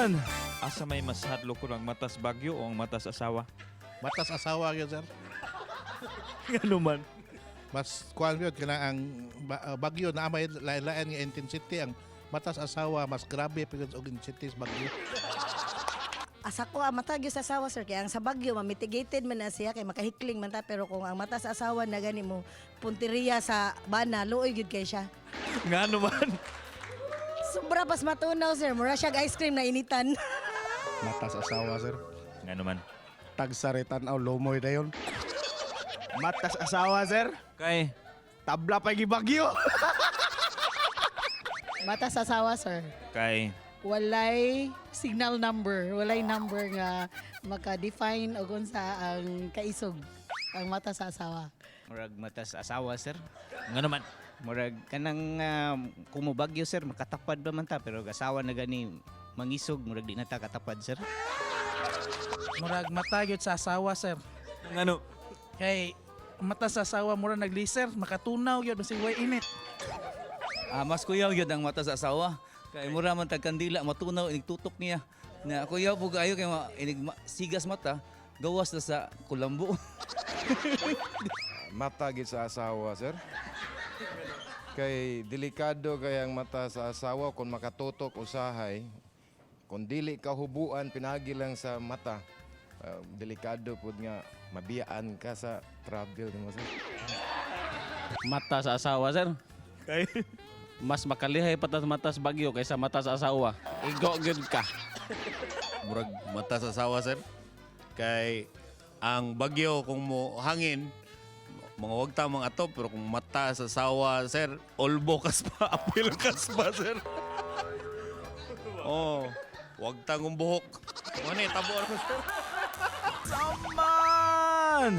man! Asa may mas hadlo ko ang matas bagyo o ang matas asawa? Matas asawa yun, sir. Ano man? Mas kuhan yun, kaya ang bagyo na may lain-lain nga intensity. Ang matas asawa, mas grabe pero ang intensity sa bagyo. Asa ko ang mata gyud sa asawa sir kaya ang sa Bagyo mamitigated man na siya kay makahikling man ta pero kung ang mata sa asawa na gani mo punteriya sa bana luoy gyud kay siya. Nga ano man? Sobra pas matunaw sir, mura siya ice cream na initan. Matas asawa, sir. Nga naman. Tagsaritan o lumoy na yun. Matas asawa, sir. Kay, Tabla pa gibagyo. Mata sa asawa, sir. kay, Walay signal number. Walay number nga maka-define o kung sa ang kaisog ang mata sa asawa. Murag mata sa asawa, sir. nga naman. Murag kanang kumubagyo, sir, makatapad ba man ta, pero asawa na gani mangisog, murag di na ta katapad, sir. Murag mata gyud sa asawa, sir. Nga ano? Kay mata sa asawa mura nagliser, makatunaw gyud basig way init. Mas kuyaw yun ang mata sa asawa. Kaya mura man tagkandila, matunaw, inigtutok niya. Na kuyaw po kayo, kaya sigas mata, gawas na sa kulambo. Mata gid sa asawa, sir. Kay delikado kay ang mata sa asawa kung makatutok usahay. Kung dili ka hubuan pinagi lang sa mata. Delikado pud nga mabiyaan ka sa travel mo, sir. Mata sa asawa, sir. Kay, Mas makalihay pa tas mata sa Bagyo kaysa mata sa asawa. Igo gyud ka. Murag mata sa asawa, sir. Kay ang bagyo kung mo hangin, mga wag tamang atop, pero kung mata sa asawa, sir, olbo kas pa, apil kas pa, sir. Oh, wag tangong buhok. Ano tabo, sir. Saman!